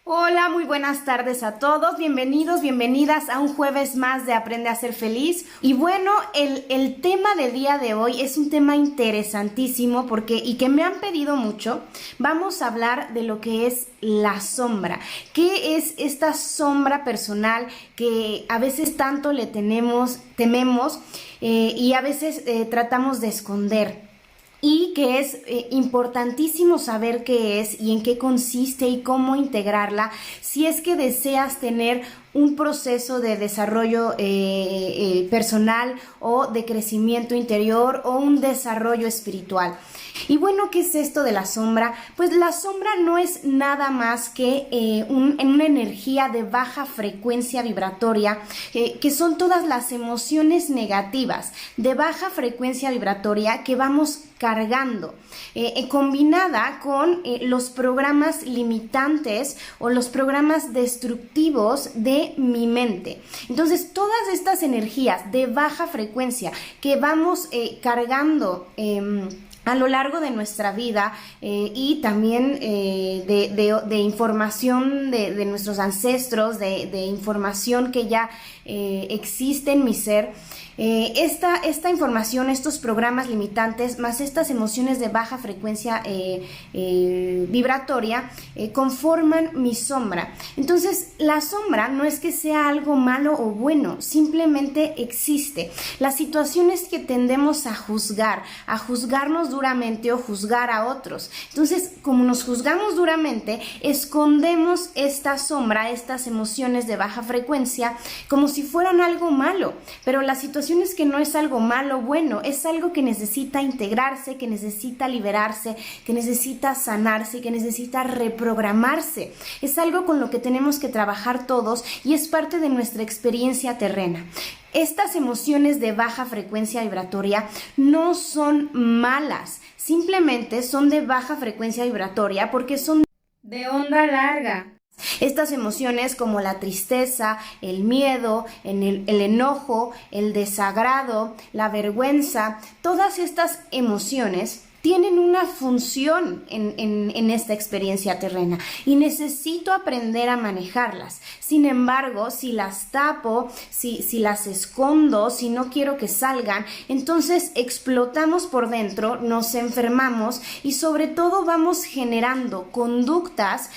Hola, muy buenas tardes a todos, bienvenidos, bienvenidas a un jueves más de Aprende a Ser Feliz. Y bueno, el tema del día de hoy es un tema interesantísimo y que me han pedido mucho. Vamos a hablar de lo que es la sombra. ¿Qué es esta sombra personal que a veces tanto tememos y a veces tratamos de esconder? Y que es importantísimo saber qué es y en qué consiste y cómo integrarla si es que deseas tener un proceso de desarrollo personal o de crecimiento interior o un desarrollo espiritual. Y bueno, ¿qué es esto de la sombra? Pues la sombra no es nada más que una energía de baja frecuencia vibratoria, que son todas las emociones negativas de baja frecuencia vibratoria que vamos cargando, combinada con los programas limitantes o los programas destructivos de mi mente. Entonces, todas estas energías de baja frecuencia que vamos cargando a lo largo de nuestra vida y también de información de nuestros ancestros, de información que ya existe en mi ser. Esta información, estos programas limitantes, más estas emociones de baja frecuencia vibratoria, conforman mi sombra. Entonces, la sombra no es que sea algo malo o bueno, simplemente existe. Las situaciones que tendemos a juzgarnos duramente o juzgar a otros. Entonces, como nos juzgamos duramente, escondemos esta sombra, estas emociones de baja frecuencia, como si fueran algo malo, pero la situación es que no es algo malo, bueno, es algo que necesita integrarse, que necesita liberarse, que necesita sanarse, que necesita reprogramarse. Es algo con lo que tenemos que trabajar todos y es parte de nuestra experiencia terrena. Estas emociones de baja frecuencia vibratoria no son malas, simplemente son de baja frecuencia vibratoria porque son de onda larga. Estas emociones como la tristeza, el miedo, el enojo, el desagrado, la vergüenza, todas estas emociones tienen una función en esta experiencia terrena y necesito aprender a manejarlas. Sin embargo, si las tapo, si las escondo, si no quiero que salgan, entonces explotamos por dentro, nos enfermamos y sobre todo vamos generando conductas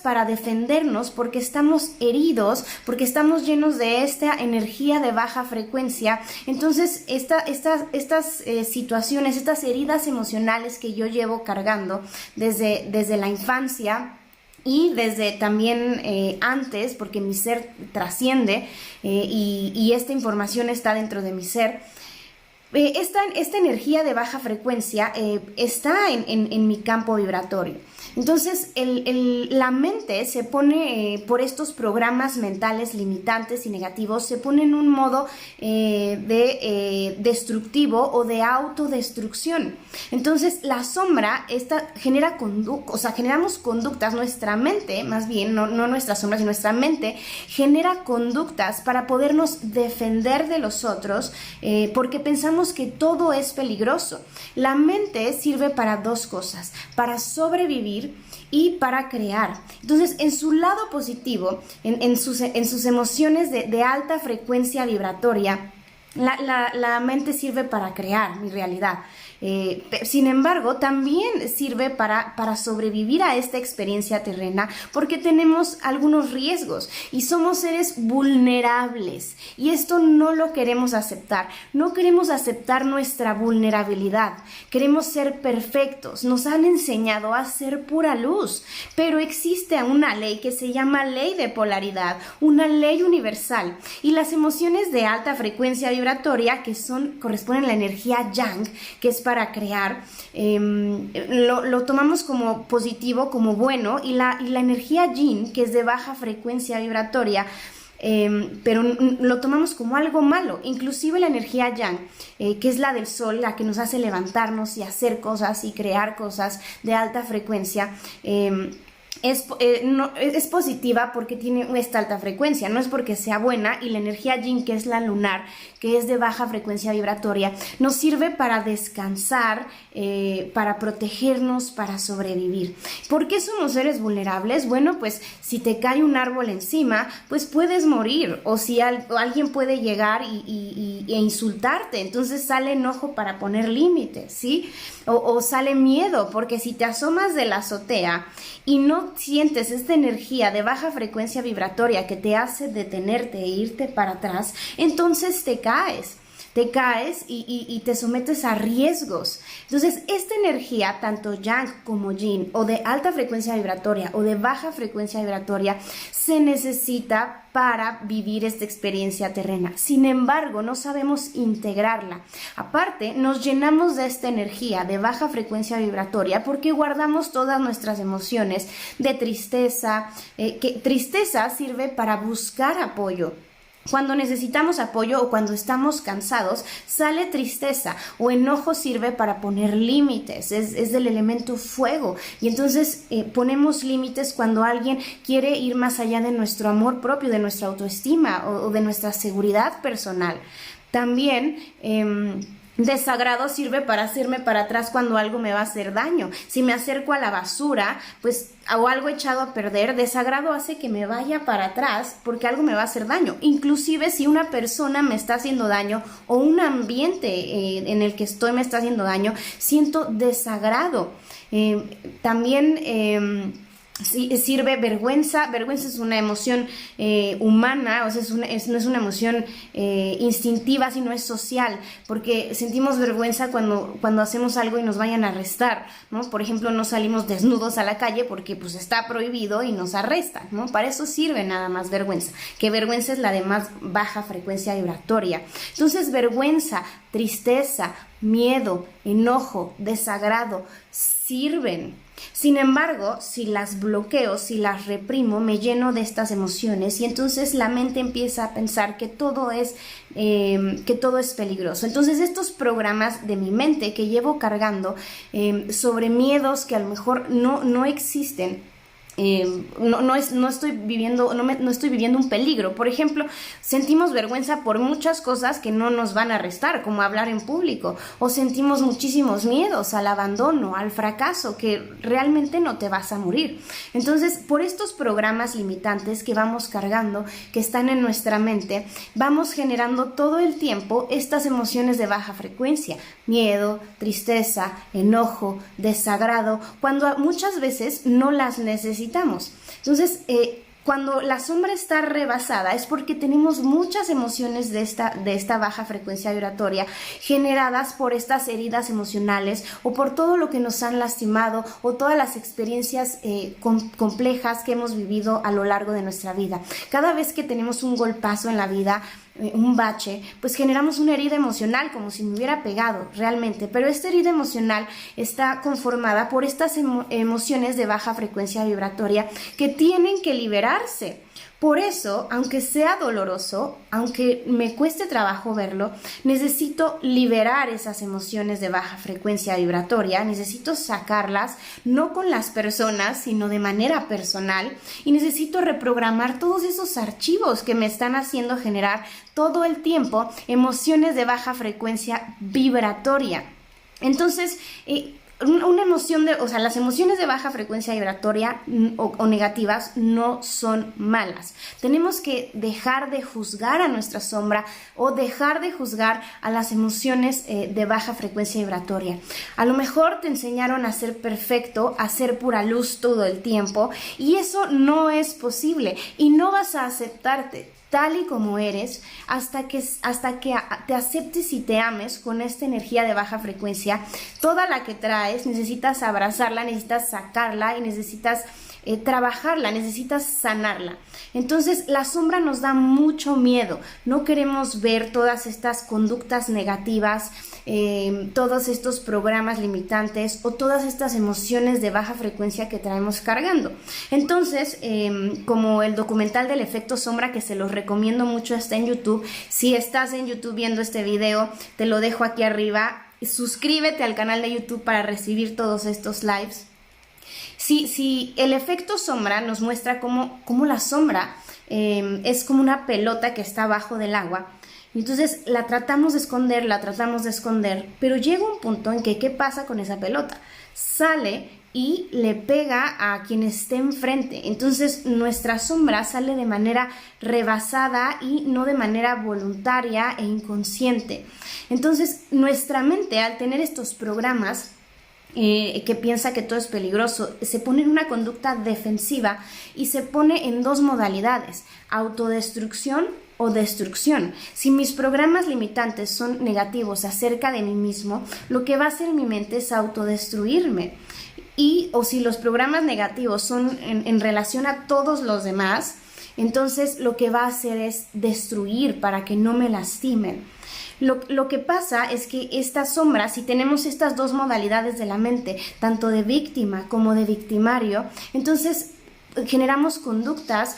para defendernos porque estamos heridos, porque estamos llenos de esta energía de baja frecuencia. Entonces, estas situaciones, estas heridas emocionales que yo llevo cargando desde la infancia y desde también antes, porque mi ser trasciende y esta información está dentro de mi ser. Esta energía de baja frecuencia está en mi campo vibratorio. Entonces, la mente se pone, por estos programas mentales limitantes y negativos, se pone en un modo destructivo o de autodestrucción. Entonces, la sombra generamos conductas, nuestra mente, más bien, no nuestra sombra, sino nuestra mente, genera conductas para podernos defender de los otros, porque pensamos que todo es peligroso. La mente sirve para dos cosas, para sobrevivir y para crear. Entonces, en su lado positivo, en sus emociones de alta frecuencia vibratoria, la mente sirve para crear mi realidad. Sin embargo, también sirve para sobrevivir a esta experiencia terrena porque tenemos algunos riesgos y somos seres vulnerables y esto no lo queremos aceptar. No queremos aceptar nuestra vulnerabilidad. Queremos ser perfectos. Nos han enseñado a ser pura luz, pero existe una ley que se llama ley de polaridad, una ley universal, y las emociones de alta frecuencia vibratoria corresponden a la energía yang, que es para crear, lo tomamos como positivo, como bueno, y la energía yin, que es de baja frecuencia vibratoria, pero lo tomamos como algo malo. Inclusive la energía yang, que es la del sol, la que nos hace levantarnos y hacer cosas y crear cosas de alta frecuencia, es positiva porque tiene esta alta frecuencia, no es porque sea buena, y la energía yin, que es la lunar, que es de baja frecuencia vibratoria, nos sirve para descansar, para protegernos, para sobrevivir. ¿Por qué somos seres vulnerables? Bueno, pues si te cae un árbol encima, pues puedes morir, o si alguien puede llegar e insultarte, entonces sale enojo para poner límites, ¿sí? O sale miedo, porque si te asomas de la azotea y no sientes esta energía de baja frecuencia vibratoria que te hace detenerte e irte para atrás, entonces te caes y te sometes a riesgos. Entonces, esta energía, tanto yang como yin, o de alta frecuencia vibratoria o de baja frecuencia vibratoria, se necesita para vivir esta experiencia terrena. Sin embargo, no sabemos integrarla. Aparte, nos llenamos de esta energía de baja frecuencia vibratoria porque guardamos todas nuestras emociones de tristeza, que tristeza sirve para buscar apoyo. Cuando necesitamos apoyo o cuando estamos cansados, sale tristeza, o enojo sirve para poner límites, es del elemento fuego, y entonces ponemos límites cuando alguien quiere ir más allá de nuestro amor propio, de nuestra autoestima o de nuestra seguridad personal. También desagrado sirve para hacerme para atrás cuando algo me va a hacer daño. Si me acerco a la basura, pues, o algo echado a perder, desagrado hace que me vaya para atrás porque algo me va a hacer daño. Inclusive si una persona me está haciendo daño o un ambiente en el que estoy me está haciendo daño, siento desagrado. También sirve vergüenza. Vergüenza es una emoción humana, o sea, no es una emoción instintiva, sino es social, porque sentimos vergüenza cuando hacemos algo y nos vayan a arrestar, ¿no? Por ejemplo, no salimos desnudos a la calle porque pues está prohibido y nos arrestan, ¿no? Para eso sirve nada más vergüenza, que vergüenza es la de más baja frecuencia vibratoria. Entonces, vergüenza, tristeza, miedo, enojo, desagrado sirven. Sin embargo, si las bloqueo, si las reprimo, me lleno de estas emociones y entonces la mente empieza a pensar que todo es peligroso. Entonces estos programas de mi mente que llevo cargando sobre miedos que a lo mejor no existen, no estoy viviendo un peligro. Por ejemplo, sentimos vergüenza por muchas cosas que no nos van a arrestar, como hablar en público, o sentimos muchísimos miedos al abandono, al fracaso, que realmente no te vas a morir. Entonces, por estos programas limitantes que vamos cargando, que están en nuestra mente, vamos generando todo el tiempo estas emociones de baja frecuencia: miedo, tristeza, enojo, desagrado, cuando muchas veces no las necesitamos. Entonces, cuando la sombra está rebasada es porque tenemos muchas emociones de esta baja frecuencia vibratoria generadas por estas heridas emocionales o por todo lo que nos han lastimado o todas las experiencias complejas que hemos vivido a lo largo de nuestra vida. Cada vez que tenemos un golpazo en la vida, un bache, pues generamos una herida emocional como si me hubiera pegado realmente, pero esta herida emocional está conformada por estas emociones de baja frecuencia vibratoria que tienen que liberarse. Por eso, aunque sea doloroso, aunque me cueste trabajo verlo, necesito liberar esas emociones de baja frecuencia vibratoria, necesito sacarlas, no con las personas, sino de manera personal, y necesito reprogramar todos esos archivos que me están haciendo generar todo el tiempo emociones de baja frecuencia vibratoria. Entonces, una emoción las emociones de baja frecuencia vibratoria o negativas no son malas. Tenemos que dejar de juzgar a nuestra sombra o dejar de juzgar a las emociones de baja frecuencia vibratoria. A lo mejor te enseñaron a ser perfecto, a ser pura luz todo el tiempo, y eso no es posible y no vas a aceptarte tal y como eres hasta que te aceptes y te ames con esta energía de baja frecuencia. Toda la que traes necesitas abrazarla, necesitas sacarla y necesitas trabajarla, necesitas sanarla. Entonces la sombra nos da mucho miedo, no queremos ver todas estas conductas negativas, todos estos programas limitantes o todas estas emociones de baja frecuencia que traemos cargando. Entonces, como el documental del efecto sombra, que se los recomiendo mucho, está en YouTube. Si estás en YouTube viendo este video, te lo dejo aquí arriba. Suscríbete al canal de YouTube para recibir todos estos lives. si el efecto sombra nos muestra cómo la sombra es como una pelota que está abajo del agua. Entonces la tratamos de esconder, pero llega un punto en que ¿qué pasa con esa pelota? Sale y le pega a quien esté enfrente. Entonces nuestra sombra sale de manera rebasada y no de manera voluntaria e inconsciente. Entonces nuestra mente, al tener estos programas que piensa que todo es peligroso, se pone en una conducta defensiva y se pone en dos modalidades: autodestrucción o destrucción. Si mis programas limitantes son negativos acerca de mí mismo, lo que va a hacer mi mente es autodestruirme. O si los programas negativos son en relación a todos los demás, entonces lo que va a hacer es destruir para que no me lastimen. Lo que pasa es que esta sombra, si tenemos estas dos modalidades de la mente, tanto de víctima como de victimario, entonces generamos conductas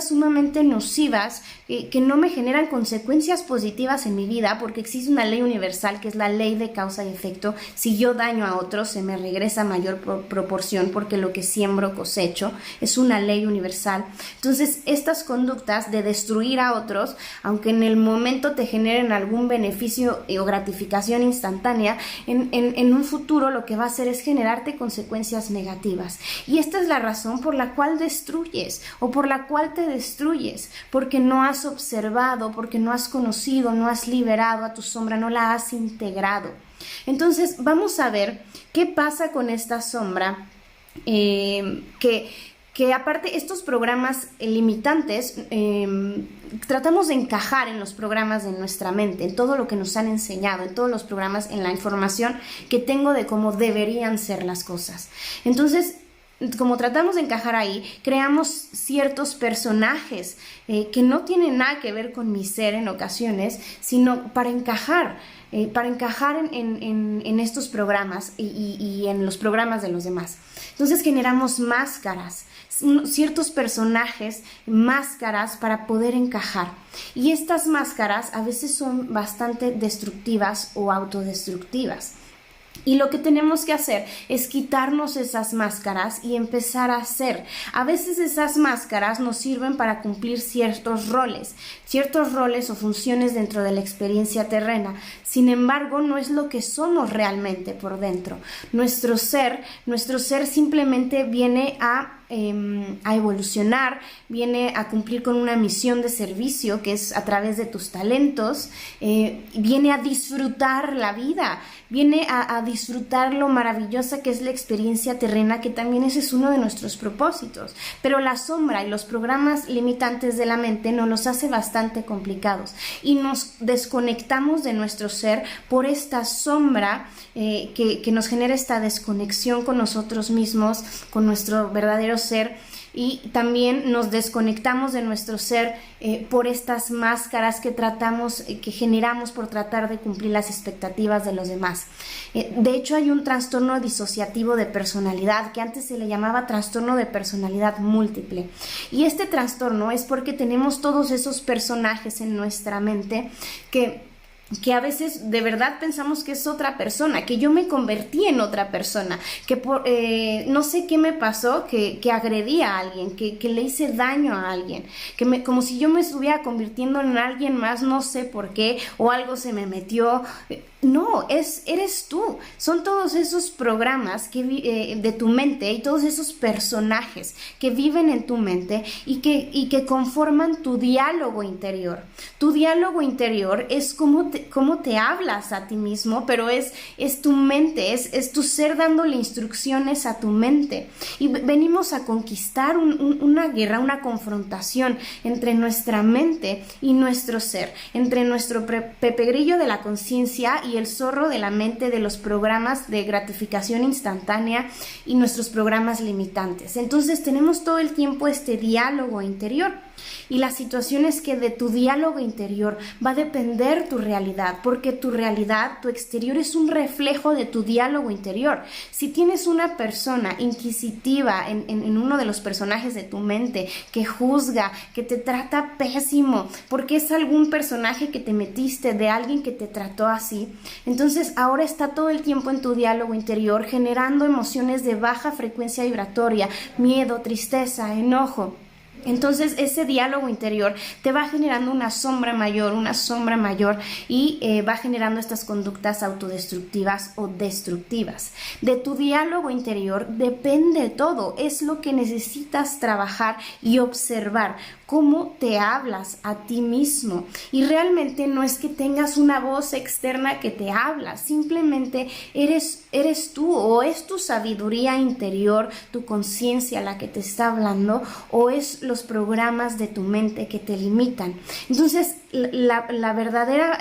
sumamente nocivas que no me generan consecuencias positivas en mi vida, porque existe una ley universal que es la ley de causa y efecto. Si yo daño a otros, se me regresa mayor proporción, porque lo que siembro cosecho, es una ley universal. Entonces estas conductas de destruir a otros, aunque en el momento te generen algún beneficio o gratificación instantánea, en un futuro lo que va a hacer es generarte consecuencias negativas. Y esta es la razón por la cual destruyes o por la cual te destruyes, porque no has observado, porque no has conocido, no has liberado a tu sombra, no la has integrado. Entonces vamos a ver qué pasa con esta sombra, que aparte estos programas limitantes, tratamos de encajar en los programas de nuestra mente, en todo lo que nos han enseñado, en todos los programas, en la información que tengo de cómo deberían ser las cosas. Entonces, como tratamos de encajar ahí, creamos ciertos personajes que no tienen nada que ver con mi ser en ocasiones, sino para encajar en estos programas y en los programas de los demás. Entonces generamos máscaras, ciertos personajes, máscaras para poder encajar. Y estas máscaras a veces son bastante destructivas o autodestructivas. Y lo que tenemos que hacer es quitarnos esas máscaras y empezar a ser. A veces esas máscaras nos sirven para cumplir ciertos roles o funciones dentro de la experiencia terrena. Sin embargo, no es lo que somos realmente por dentro. Nuestro ser simplemente viene a evolucionar, viene a cumplir con una misión de servicio, que es a través de tus talentos, viene a disfrutar la vida, viene a disfrutar lo maravillosa que es la experiencia terrena, que también ese es uno de nuestros propósitos. Pero la sombra y los programas limitantes de la mente nos los hace bastante complicados y nos desconectamos de nuestro ser por esta sombra que nos genera esta desconexión con nosotros mismos, con nuestro verdadero ser, y también nos desconectamos de nuestro ser por estas máscaras que generamos por tratar de cumplir las expectativas de los demás. De hecho, hay un trastorno disociativo de personalidad que antes se le llamaba trastorno de personalidad múltiple, y este trastorno es porque tenemos todos esos personajes en nuestra mente que a veces de verdad pensamos que es otra persona, que yo me convertí en otra persona, que no sé qué me pasó, que agredí a alguien, que le hice daño a alguien, como si yo me estuviera convirtiendo en alguien más, no sé por qué, o algo se me metió. No, eres tú. Son todos esos programas de tu mente y todos esos personajes que viven en tu mente y que conforman tu diálogo interior. Tu diálogo interior es cómo te hablas a ti mismo, pero es tu mente, es tu ser dándole instrucciones a tu mente. Y venimos a conquistar una guerra, una confrontación entre nuestra mente y nuestro ser, entre nuestro Pepe Grillo de la conciencia y el zorro de la mente de los programas de gratificación instantánea y nuestros programas limitantes. Entonces tenemos todo el tiempo este diálogo interior. Y la situación es que de tu diálogo interior va a depender tu realidad, porque tu realidad, tu exterior es un reflejo de tu diálogo interior. Si tienes una persona inquisitiva en uno de los personajes de tu mente, que juzga, que te trata pésimo, porque es algún personaje que te metiste de alguien que te trató así, entonces ahora está todo el tiempo en tu diálogo interior generando emociones de baja frecuencia vibratoria, miedo, tristeza, enojo. Entonces ese diálogo interior te va generando una sombra mayor y va generando estas conductas autodestructivas o destructivas. De tu diálogo interior depende todo, es lo que necesitas trabajar y observar. Cómo te hablas a ti mismo, y realmente no es que tengas una voz externa que te habla, simplemente eres tú, o es tu sabiduría interior, tu conciencia la que te está hablando, o es los programas de tu mente que te limitan. Entonces la verdadera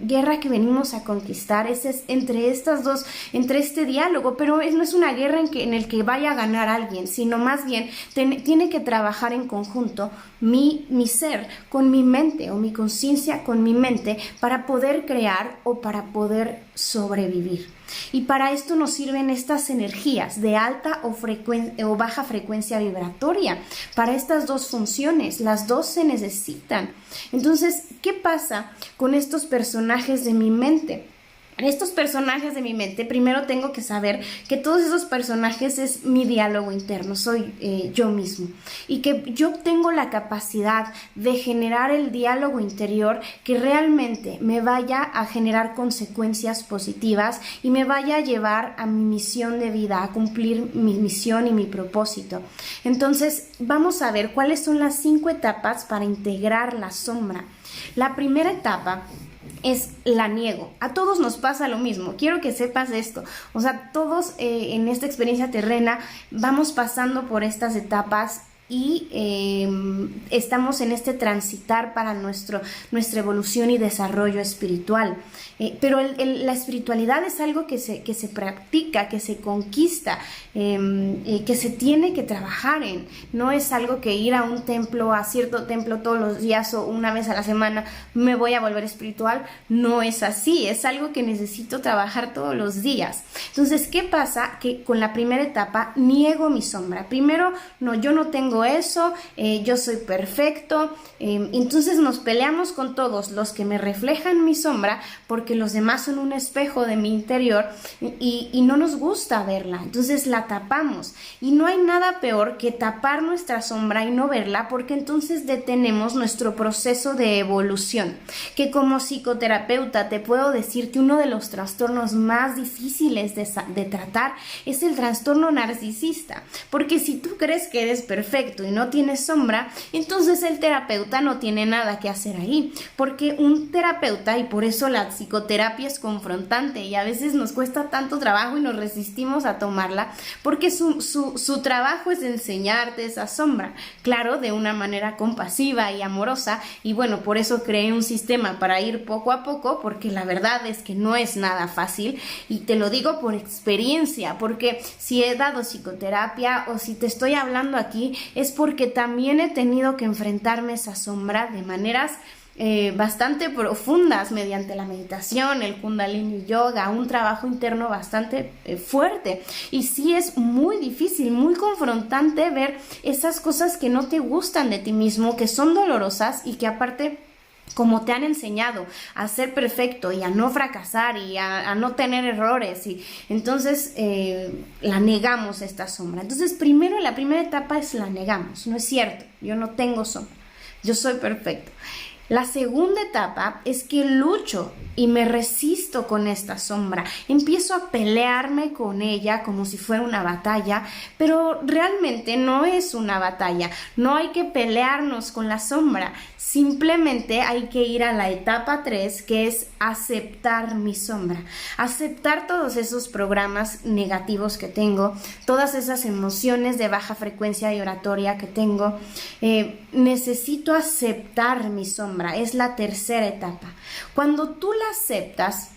guerra que venimos a conquistar es entre estas dos, entre este diálogo, pero no es una guerra en el que vaya a ganar alguien, sino más bien tiene que trabajar en conjunto mi ser con mi mente, o mi conciencia con mi mente, para poder crear o para poder sobrevivir. Y para esto nos sirven estas energías de alta o baja frecuencia vibratoria. Para estas dos funciones, las dos se necesitan. Entonces, ¿qué pasa con estos personajes de mi mente? Estos personajes de mi mente, primero tengo que saber que todos esos personajes es mi diálogo interno, soy yo mismo, y que yo tengo la capacidad de generar el diálogo interior que realmente me vaya a generar consecuencias positivas y me vaya a llevar a mi misión de vida, a cumplir mi misión y mi propósito. Entonces vamos a ver cuáles son las 5 etapas para integrar la sombra. La primera etapa es la niego. A todos nos pasa lo mismo, quiero que sepas esto. O sea, todos en esta experiencia terrena vamos pasando por estas etapas y estamos en este transitar para nuestra evolución y desarrollo espiritual. Pero la espiritualidad es algo que se practica, que se conquista, que se tiene que trabajar en. No es algo que ir a un templo, a cierto templo todos los días o una vez a la semana me voy a volver espiritual. No es así, es algo que necesito trabajar todos los días. Entonces, ¿qué pasa? Que con la primera etapa niego mi sombra. Primero, no, yo no tengo eso, yo soy perfecto. Entonces nos peleamos con todos los que me reflejan mi sombra, porque los demás son un espejo de mi interior y no nos gusta verla. Entonces la tapamos, y no hay nada peor que tapar nuestra sombra y no verla, porque entonces detenemos nuestro proceso de evolución. Que como psicoterapeuta te puedo decir que uno de los trastornos más difíciles de tratar es el trastorno narcisista, porque si tú crees que eres perfecto y no tienes sombra, entonces el terapeuta no tiene nada que hacer ahí, porque un terapeuta, y por eso la psicoterapia es confrontante y a veces nos cuesta tanto trabajo y nos resistimos a tomarla, porque su trabajo es enseñarte esa sombra, claro, de una manera compasiva y amorosa. Y bueno, por eso creé un sistema para ir poco a poco, porque la verdad es que no es nada fácil, y te lo digo por experiencia, porque si he dado psicoterapia o si te estoy hablando aquí es porque también he tenido que enfrentarme a esa sombra de maneras bastante profundas, mediante la meditación, el Kundalini Yoga, un trabajo interno bastante fuerte. Y sí es muy difícil, muy confrontante ver esas cosas que no te gustan de ti mismo, que son dolorosas y que aparte, como te han enseñado a ser perfecto y a no fracasar y a no tener errores, y entonces la negamos, esta sombra. Entonces primero, la primera etapa es la negamos. No es cierto, yo no tengo sombra, yo soy perfecto. La segunda etapa es que lucho y me resisto con esta sombra. Empiezo a pelearme con ella como si fuera una batalla, pero realmente no es una batalla. No hay que pelearnos con la sombra. Simplemente hay que ir a la etapa 3, que es aceptar mi sombra. Aceptar todos esos programas negativos que tengo, todas esas emociones de baja frecuencia vibratoria que tengo. Necesito aceptar mi sombra. Es la tercera etapa. Cuando tú la aceptas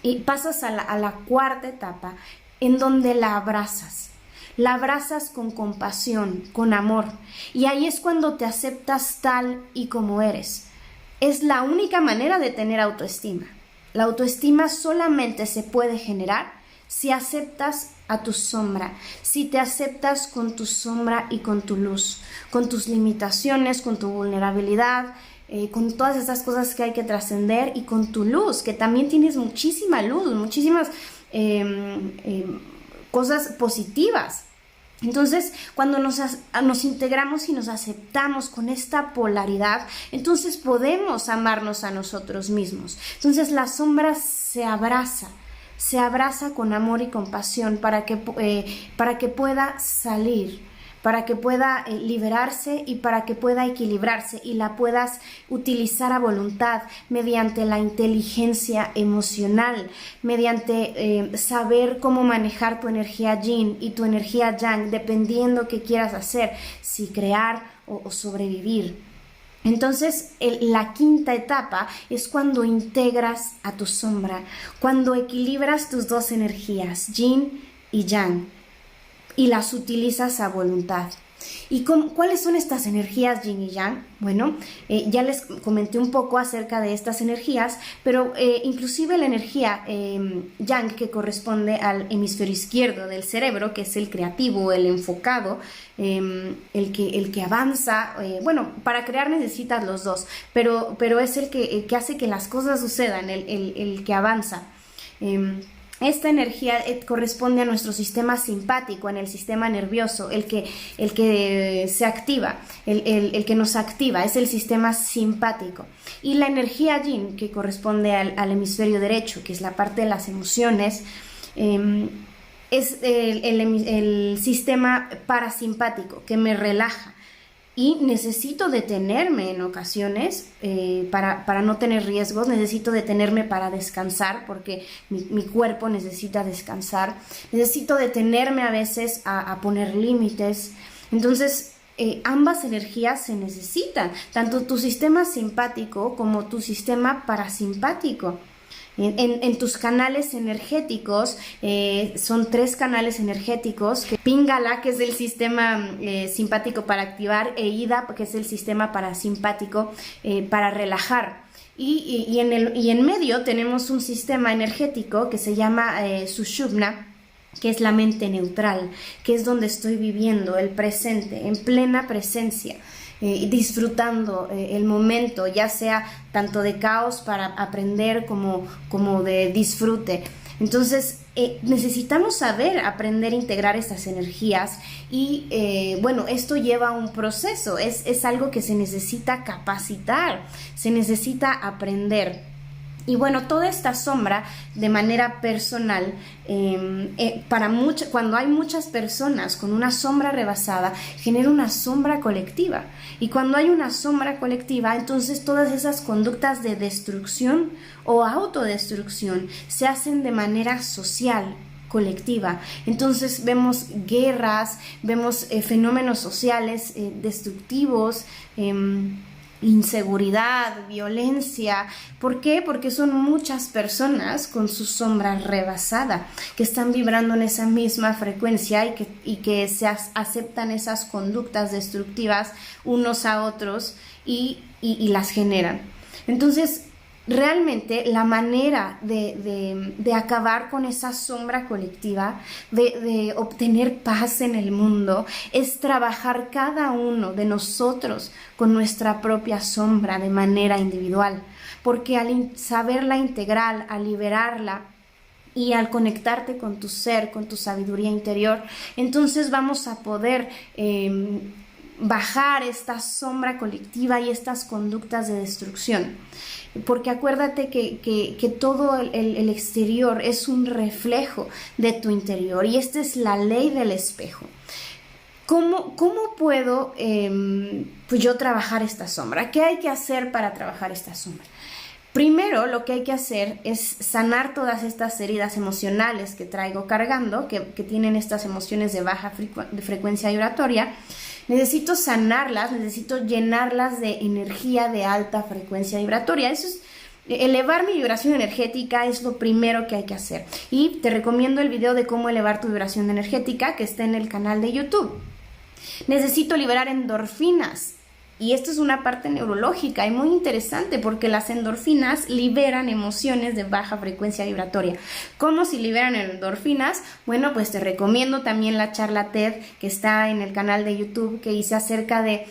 y pasas a la cuarta etapa, en donde la abrazas. la abrazas con compasión, con amor. Y ahí es cuando te aceptas tal y como eres. Es la única manera de tener autoestima. La autoestima solamente se puede generar si aceptas a tu sombra, si te aceptas con tu sombra y con tu luz, con tus limitaciones, con tu vulnerabilidad, con todas esas cosas que hay que trascender y con tu luz, que también tienes muchísima luz, muchísimas cosas positivas. Entonces, cuando nos integramos y nos aceptamos con esta polaridad, entonces podemos amarnos a nosotros mismos. Entonces, la sombra se abraza con amor y compasión para que pueda salir, para que pueda liberarse y para que pueda equilibrarse y la puedas utilizar a voluntad mediante la inteligencia emocional, mediante saber cómo manejar tu energía yin y tu energía yang, dependiendo qué quieras hacer, si crear o sobrevivir. Entonces, la quinta etapa es cuando integras a tu sombra, cuando equilibras tus dos energías, yin y yang, y las utilizas a voluntad. ¿Y cuáles son estas energías yin y yang? Bueno, ya les comenté un poco acerca de estas energías, pero inclusive la energía yang, que corresponde al hemisferio izquierdo del cerebro, que es el creativo, el enfocado, el que avanza. Bueno, para crear necesitas los dos, pero es el que hace que las cosas sucedan, el que avanza. Esta energía corresponde a nuestro sistema simpático, en el sistema nervioso, el que se activa, el que nos activa, es el sistema simpático. Y la energía yin, que corresponde al hemisferio derecho, que es la parte de las emociones, es el sistema parasimpático, que me relaja. Y necesito detenerme en ocasiones para no tener riesgos, necesito detenerme para descansar porque mi cuerpo necesita descansar, necesito detenerme a veces a poner límites. Entonces, ambas energías se necesitan, tanto tu sistema simpático como tu sistema parasimpático. En tus canales energéticos, son 3 canales energéticos: Pingala, que es el sistema simpático para activar, e Ida, que es el sistema parasimpático para relajar. Y en medio tenemos un sistema energético que se llama Sushumna, que es la mente neutral, que es donde estoy viviendo el presente, en plena presencia. Disfrutando el momento, ya sea tanto de caos para aprender como de disfrute. Entonces, necesitamos aprender a integrar estas energías y, bueno, esto lleva un proceso, es algo que se necesita capacitar, se necesita aprender. Y bueno, toda esta sombra de manera personal, cuando hay muchas personas con una sombra rebasada, genera una sombra colectiva. Y cuando hay una sombra colectiva, entonces todas esas conductas de destrucción o autodestrucción se hacen de manera social, colectiva. Entonces vemos guerras, vemos fenómenos sociales destructivos, inseguridad, violencia. ¿Por qué? Porque son muchas personas con su sombra rebasada, que están vibrando en esa misma frecuencia y que se aceptan esas conductas destructivas unos a otros y las generan. Entonces, realmente la manera de acabar con esa sombra colectiva, de obtener paz en el mundo, es trabajar cada uno de nosotros con nuestra propia sombra de manera individual, porque al saberla integral, al liberarla y al conectarte con tu ser, con tu sabiduría interior, entonces vamos a poder bajar esta sombra colectiva y estas conductas de destrucción. Porque acuérdate que todo el exterior es un reflejo de tu interior, y esta es la ley del espejo. ¿Cómo puedo pues yo trabajar esta sombra? ¿Qué hay que hacer para trabajar esta sombra? Primero, lo que hay que hacer es sanar todas estas heridas emocionales que traigo cargando, que tienen estas emociones de baja frecuencia vibratoria. Necesito sanarlas, necesito llenarlas de energía de alta frecuencia vibratoria. Eso es elevar mi vibración energética es lo primero que hay que hacer. Y te recomiendo el video de cómo elevar tu vibración energética que está en el canal de YouTube. Necesito liberar endorfinas. Y esto es una parte neurológica y muy interesante porque las endorfinas liberan emociones de baja frecuencia vibratoria. ¿Cómo si liberan endorfinas? Bueno, pues te recomiendo también la charla TED que está en el canal de YouTube que hice acerca de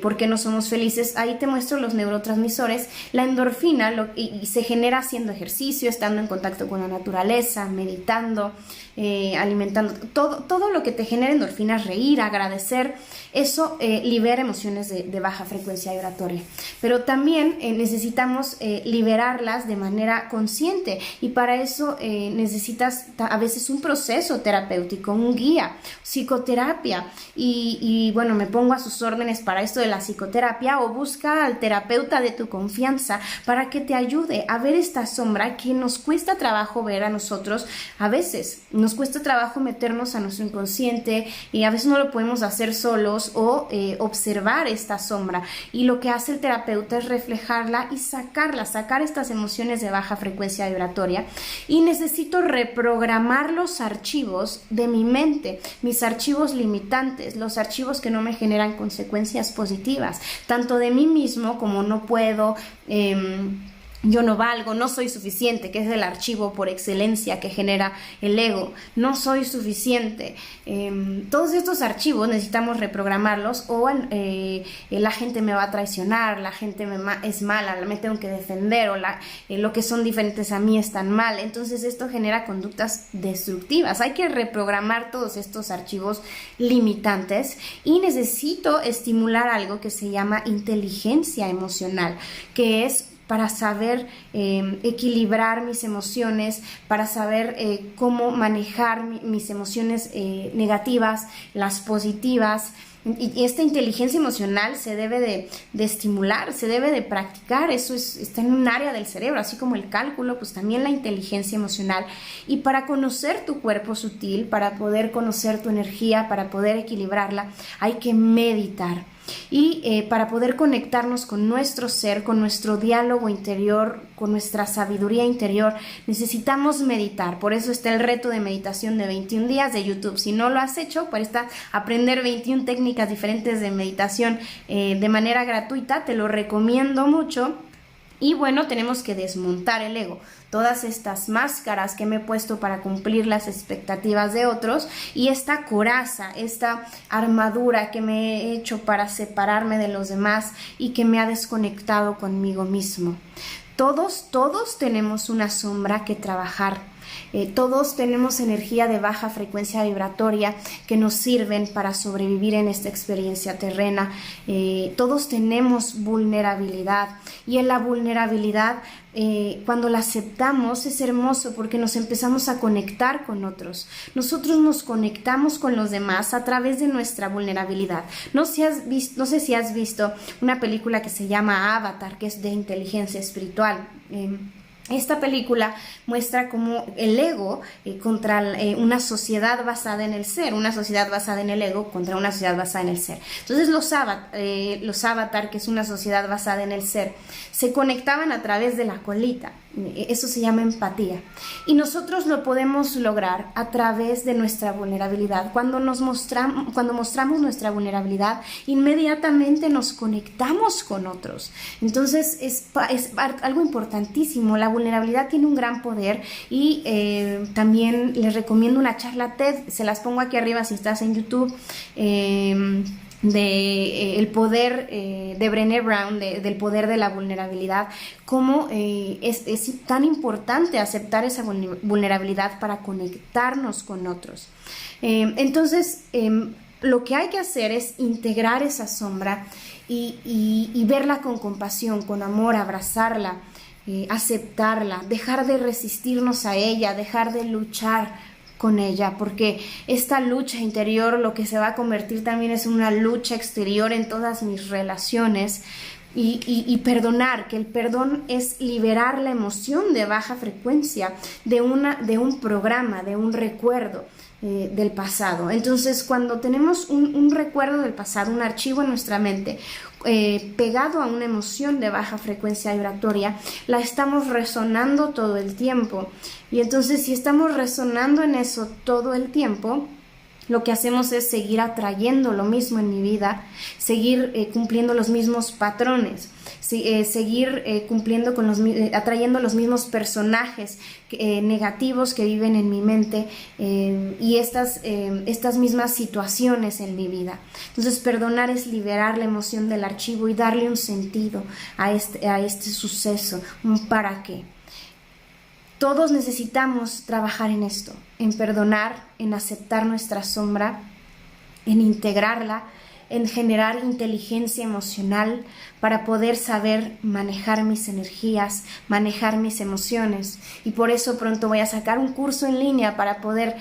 por qué no somos felices. Ahí te muestro los neurotransmisores. La endorfina y se genera haciendo ejercicio, estando en contacto con la naturaleza, meditando, alimentando. Todo lo que te genera endorfinas, reír, agradecer, eso libera emociones de baja frecuencia vibratoria. Pero también necesitamos liberarlas de manera consciente y para eso necesitas a veces un proceso terapéutico, un guía, psicoterapia y bueno, me pongo a sus órdenes para esto de la psicoterapia o busca al terapeuta de tu confianza para que te ayude a ver esta sombra que nos cuesta trabajo ver a nosotros. A veces nos cuesta trabajo meternos a nuestro inconsciente y a veces no lo podemos hacer solos o observar esta sombra, y lo que hace el terapeuta es reflejarla y sacar estas emociones de baja frecuencia vibratoria. Y necesito reprogramar los archivos de mi mente, mis archivos limitantes, los archivos que no me generan consecuencias positivas, tanto de mí mismo como no puedo, yo no valgo, no soy suficiente, que es el archivo por excelencia que genera el ego. No soy suficiente. Todos estos archivos necesitamos reprogramarlos o la gente me va a traicionar, la gente es mala, me tengo que defender o lo que son diferentes a mí están mal. Entonces esto genera conductas destructivas. Hay que reprogramar todos estos archivos limitantes y necesito estimular algo que se llama inteligencia emocional, que es para saber equilibrar mis emociones, para saber cómo manejar mis emociones negativas, las positivas. Y esta inteligencia emocional se debe de estimular, se debe de practicar. Eso está en un área del cerebro, así como el cálculo, pues también la inteligencia emocional. Y para conocer tu cuerpo sutil, para poder conocer tu energía, para poder equilibrarla, hay que meditar. Y para poder conectarnos con nuestro ser, con nuestro diálogo interior, con nuestra sabiduría interior, necesitamos meditar. Por eso está el reto de meditación de 21 días de YouTube. Si no lo has hecho, para aprender 21 técnicas diferentes de meditación de manera gratuita, te lo recomiendo mucho. Y bueno, tenemos que desmontar el ego, todas estas máscaras que me he puesto para cumplir las expectativas de otros y esta coraza, esta armadura que me he hecho para separarme de los demás y que me ha desconectado conmigo mismo. Todos tenemos una sombra que trabajar. Todos tenemos energía de baja frecuencia vibratoria que nos sirven para sobrevivir en esta experiencia terrena. Todos tenemos vulnerabilidad y en la vulnerabilidad cuando la aceptamos es hermoso porque nos empezamos a conectar con otros. Nosotros nos conectamos con los demás a través de nuestra vulnerabilidad. No sé si has visto una película que se llama Avatar, que es de inteligencia espiritual. Esta película muestra cómo el ego contra una sociedad basada en el ser, una sociedad basada en el ego contra una sociedad basada en el ser. Entonces los avatar, que es una sociedad basada en el ser, se conectaban a través de la colita. Eso se llama empatía. Y nosotros lo podemos lograr a través de nuestra vulnerabilidad. Cuando mostramos nuestra vulnerabilidad, inmediatamente nos conectamos con otros. Entonces es algo importantísimo. La vulnerabilidad tiene un gran poder y también les recomiendo una charla TED. Se las pongo aquí arriba si estás en YouTube. El poder de Brené Brown, del poder de la vulnerabilidad, cómo es tan importante aceptar esa vulnerabilidad para conectarnos con otros. Entonces, lo que hay que hacer es integrar esa sombra y verla con compasión, con amor, abrazarla, aceptarla, dejar de resistirnos a ella, dejar de luchar con ella, porque esta lucha interior lo que se va a convertir también es una lucha exterior en todas mis relaciones y perdonar, que el perdón es liberar la emoción de baja frecuencia de un programa, de un recuerdo del pasado. Entonces, cuando tenemos un recuerdo del pasado, un archivo en nuestra mente, pegado a una emoción de baja frecuencia vibratoria, la estamos resonando todo el tiempo. Y entonces, si estamos resonando en eso todo el tiempo, lo que hacemos es seguir atrayendo lo mismo en mi vida, seguir cumpliendo los mismos patrones, seguir cumpliendo con atrayendo los mismos personajes negativos que viven en mi mente y estas mismas situaciones en mi vida. Entonces, perdonar es liberar la emoción del archivo y darle un sentido a este suceso, un para qué. Todos necesitamos trabajar en esto, en perdonar, en aceptar nuestra sombra, en integrarla, en generar inteligencia emocional para poder saber manejar mis energías, manejar mis emociones. Y por eso pronto voy a sacar un curso en línea para poder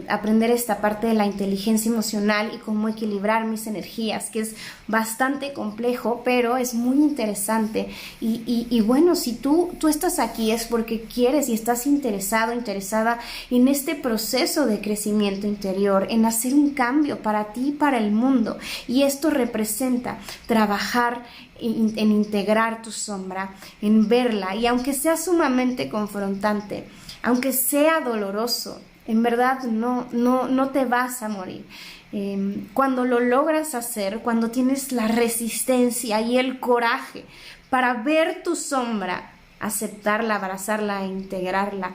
aprender esta parte de la inteligencia emocional y cómo equilibrar mis energías, que es bastante complejo, pero es muy interesante. Y bueno, si tú estás aquí es porque quieres y estás interesado, interesada en este proceso de crecimiento interior, en hacer un cambio para ti y para el mundo. Y esto representa trabajar en integrar tu sombra, en verla, y aunque sea sumamente confrontante, aunque sea doloroso, en verdad no te vas a morir. Cuando lo logras hacer, cuando tienes la resistencia y el coraje para ver tu sombra, aceptarla, abrazarla e integrarla,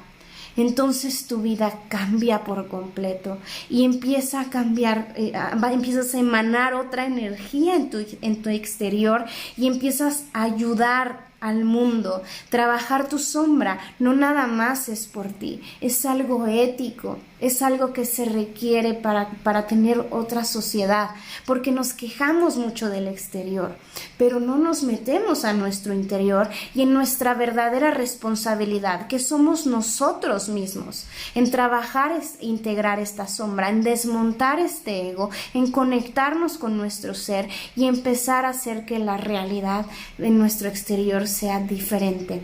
entonces tu vida cambia por completo y empieza a cambiar, empiezas a emanar otra energía en tu exterior y empiezas a ayudar al mundo. Trabajar tu sombra no nada más es por ti, es algo ético, es algo que se requiere para tener otra sociedad, porque nos quejamos mucho del exterior, pero no nos metemos a nuestro interior y en nuestra verdadera responsabilidad, que somos nosotros mismos, en trabajar, integrar esta sombra, en desmontar este ego, en conectarnos con nuestro ser y empezar a hacer que la realidad en nuestro exterior sea diferente.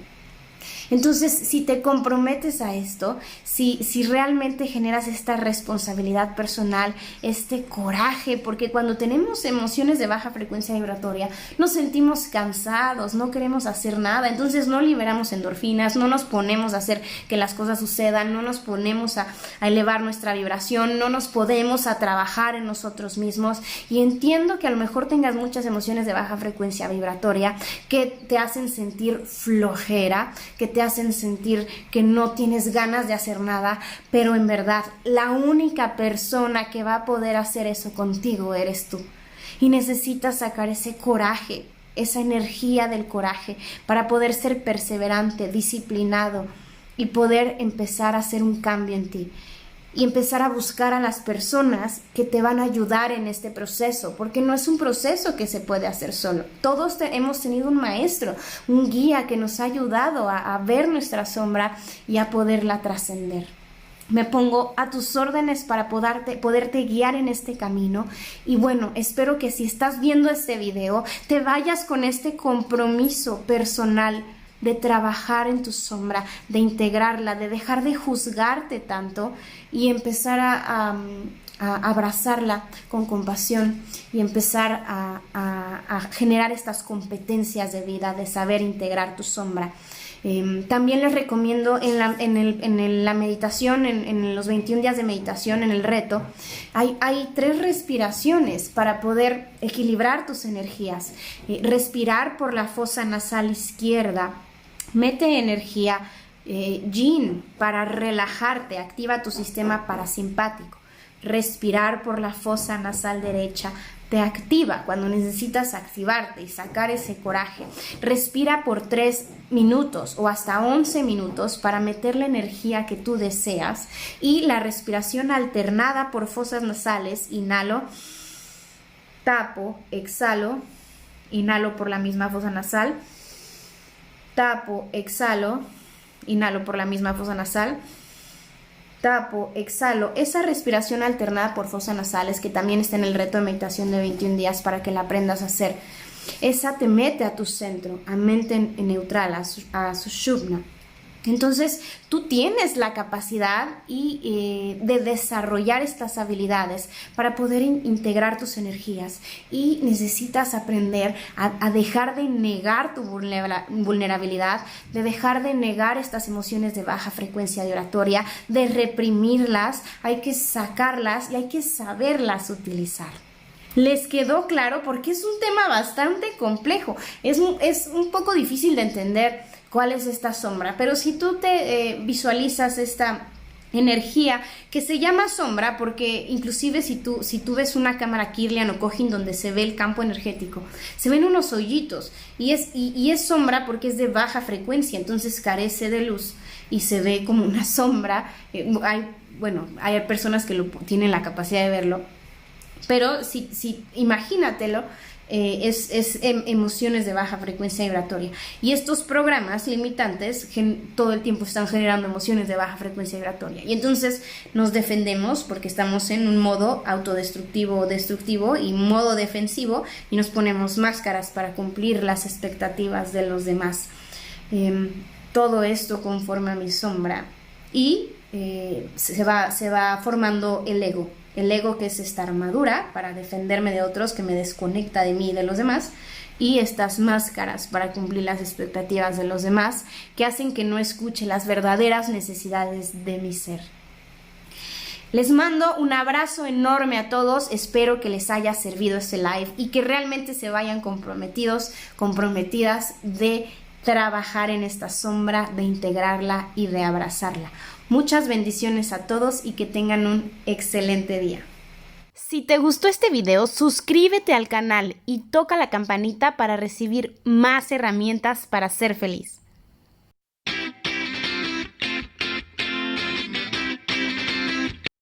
Entonces, si te comprometes a esto, si realmente generas esta responsabilidad personal, este coraje, porque cuando tenemos emociones de baja frecuencia vibratoria, nos sentimos cansados, no queremos hacer nada, entonces no liberamos endorfinas, no nos ponemos a hacer que las cosas sucedan, no nos ponemos a elevar nuestra vibración, no nos podemos a trabajar en nosotros mismos. Y entiendo que a lo mejor tengas muchas emociones de baja frecuencia vibratoria que te hacen sentir flojera, que te hacen sentir que no tienes ganas de hacer nada, pero en verdad la única persona que va a poder hacer eso contigo eres tú. Y necesitas sacar ese coraje, esa energía del coraje para poder ser perseverante, disciplinado y poder empezar a hacer un cambio en ti. Y empezar a buscar a las personas que te van a ayudar en este proceso, porque no es un proceso que se puede hacer solo. Todos hemos tenido un maestro, un guía que nos ha ayudado a ver nuestra sombra y a poderla trascender. Me pongo a tus órdenes para poderte guiar en este camino. Y bueno, espero que si estás viendo este video, te vayas con este compromiso personal de trabajar en tu sombra, de integrarla, de dejar de juzgarte tanto y empezar a abrazarla con compasión y empezar a generar estas competencias de vida, de saber integrar tu sombra. También les recomiendo en la meditación, en los 21 días de meditación, en el reto, hay 3 respiraciones para poder equilibrar tus energías. Respirar por la fosa nasal izquierda, mete energía yin para relajarte, activa tu sistema parasimpático. Respirar por la fosa nasal derecha te activa cuando necesitas activarte y sacar ese coraje. Respira por 3 minutos o hasta 11 minutos para meter la energía que tú deseas. Y la respiración alternada por fosas nasales, inhalo, tapo, exhalo, inhalo por la misma fosa nasal, tapo, exhalo, inhalo por la misma fosa nasal, tapo, exhalo. Esa respiración alternada por fosas nasales, que también está en el reto de meditación de 21 días para que la aprendas a hacer, esa te mete a tu centro, a mente neutral, a Sushumna. Entonces, tú tienes la capacidad de desarrollar estas habilidades para poder integrar tus energías, y necesitas aprender a dejar de negar tu vulnerabilidad, de dejar de negar estas emociones de baja frecuencia vibratoria, de reprimirlas. Hay que sacarlas y hay que saberlas utilizar. ¿Les quedó claro? Porque es un tema bastante complejo, es un poco difícil de entender cuál es esta sombra, pero si tú te visualizas esta energía que se llama sombra, porque inclusive si tú ves una cámara Kirlian o Cochin donde se ve el campo energético, se ven unos hoyitos, y es sombra porque es de baja frecuencia, entonces carece de luz y se ve como una sombra. Hay personas que tienen la capacidad de verlo, pero si imagínatelo, es emociones de baja frecuencia vibratoria, y estos programas limitantes todo el tiempo están generando emociones de baja frecuencia vibratoria, y entonces nos defendemos porque estamos en un modo autodestructivo o destructivo y modo defensivo, y nos ponemos máscaras para cumplir las expectativas de los demás. Todo esto conforma mi sombra, y se va formando el ego. El ego, que es esta armadura para defenderme de otros, que me desconecta de mí y de los demás, y estas máscaras para cumplir las expectativas de los demás, que hacen que no escuche las verdaderas necesidades de mi ser. Les mando un abrazo enorme a todos, espero que les haya servido este live y que realmente se vayan comprometidas de trabajar en esta sombra, de integrarla y de abrazarla. Muchas bendiciones a todos y que tengan un excelente día. Si te gustó este video, suscríbete al canal y toca la campanita para recibir más herramientas para ser feliz.